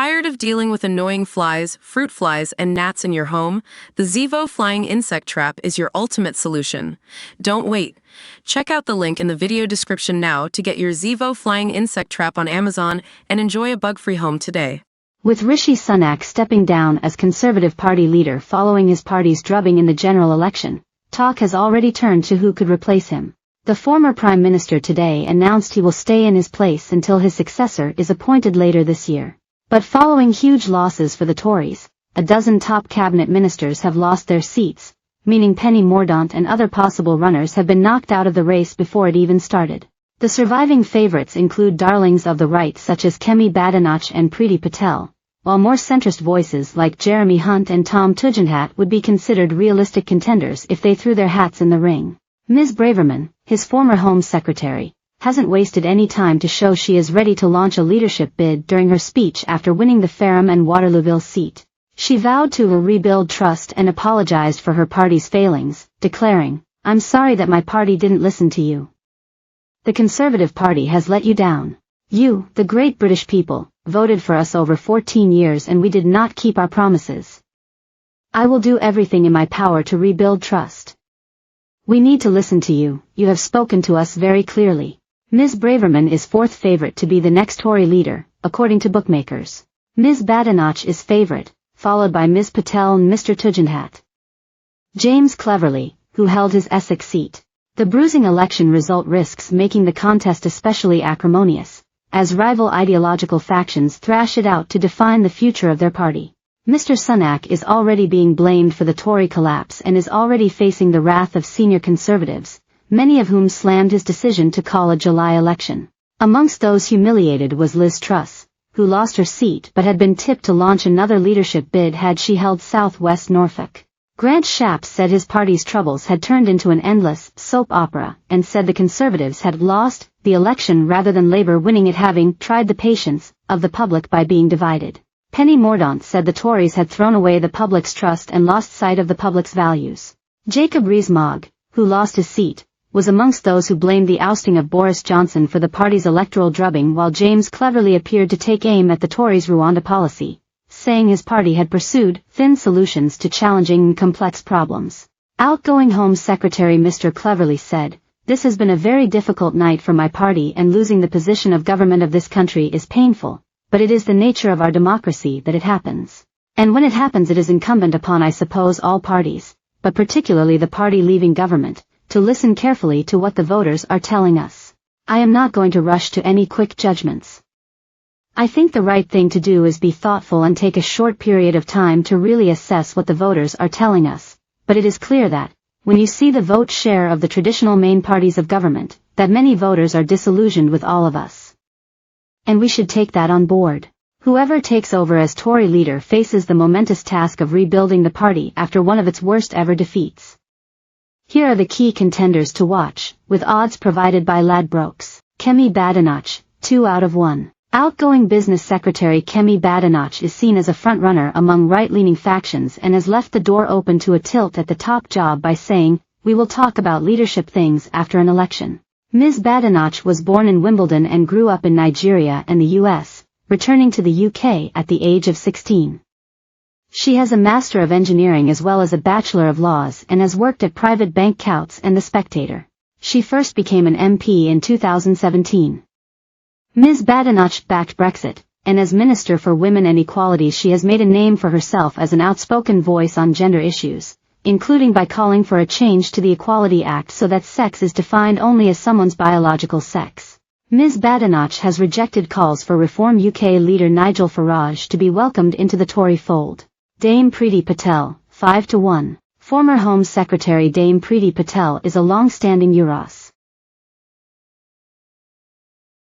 Tired of dealing with annoying flies, fruit flies, and gnats in your home? The Zevo Flying Insect Trap is your ultimate solution. Don't wait. Check out the link in the video description now to get your Zevo Flying Insect Trap on Amazon and enjoy a bug-free home today. With Rishi Sunak stepping down as Conservative Party leader following his party's drubbing in the general election, talk has already turned to who could replace him. The former Prime Minister today announced he will stay in his place until his successor is appointed later this year. But following huge losses for the Tories, a dozen top cabinet ministers have lost their seats, meaning Penny Mordaunt and other possible runners have been knocked out of the race before it even started. The surviving favourites include darlings of the right such as Kemi Badenoch and Priti Patel, while more centrist voices like Jeremy Hunt and Tom Tugendhat would be considered realistic contenders if they threw their hats in the ring. Ms. Braverman, his former Home Secretary, hasn't wasted any time to show she is ready to launch a leadership bid during her speech after winning the Fareham and Waterlooville seat. She vowed to rebuild trust and apologized for her party's failings, declaring, "I'm sorry that my party didn't listen to you. The Conservative Party has let you down. You, the great British people, voted for us over 14 years and we did not keep our promises. I will do everything in my power to rebuild trust. We need to listen to you, you have spoken to us very clearly." Ms. Braverman is fourth favourite to be the next Tory leader, according to bookmakers. Ms. Badenoch is favourite, followed by Ms. Patel and Mr. Tugendhat. James Cleverly, who held his Essex seat. The bruising election result risks making the contest especially acrimonious, as rival ideological factions thrash it out to define the future of their party. Mr. Sunak is already being blamed for the Tory collapse and is already facing the wrath of senior Conservatives, many of whom slammed his decision to call a July election. Amongst those humiliated was Liz Truss, who lost her seat but had been tipped to launch another leadership bid had she held South West Norfolk. Grant Shapps said his party's troubles had turned into an endless soap opera and said the Conservatives had lost the election rather than Labour winning it, having tried the patience of the public by being divided. Penny Mordaunt said the Tories had thrown away the public's trust and lost sight of the public's values. Jacob Rees-Mogg, who lost his seat, was amongst those who blamed the ousting of Boris Johnson for the party's electoral drubbing, while James Cleverly appeared to take aim at the Tories' Rwanda policy, saying his party had pursued thin solutions to challenging and complex problems. Outgoing Home Secretary Mr. Cleverly said, "This has been a very difficult night for my party and losing the position of government of this country is painful, but it is the nature of our democracy that it happens. And when it happens it is incumbent upon, I suppose, all parties, but particularly the party leaving government, to listen carefully to what the voters are telling us. I am not going to rush to any quick judgments. I think the right thing to do is be thoughtful and take a short period of time to really assess what the voters are telling us, but it is clear that, when you see the vote share of the traditional main parties of government, that many voters are disillusioned with all of us. And we should take that on board. Whoever takes over as Tory leader faces the momentous task of rebuilding the party after one of its worst ever defeats. Here are the key contenders to watch, with odds provided by Ladbrokes. Kemi Badenoch, 2 out of 1. Outgoing Business Secretary Kemi Badenoch is seen as a front-runner among right-leaning factions and has left the door open to a tilt at the top job by saying, "We will talk about leadership things after an election." Ms. Badenoch was born in Wimbledon and grew up in Nigeria and the US, returning to the UK at the age of 16. She has a Master of Engineering as well as a Bachelor of Laws and has worked at private bank Coutts and The Spectator. She first became an MP in 2017. Ms. Badenoch backed Brexit, and as Minister for Women and Equality she has made a name for herself as an outspoken voice on gender issues, including by calling for a change to the Equality Act so that sex is defined only as someone's biological sex. Ms. Badenoch has rejected calls for Reform UK leader Nigel Farage to be welcomed into the Tory fold. Dame Priti Patel, 5 to 1. Former Home Secretary Dame Priti Patel is a long-standing Euros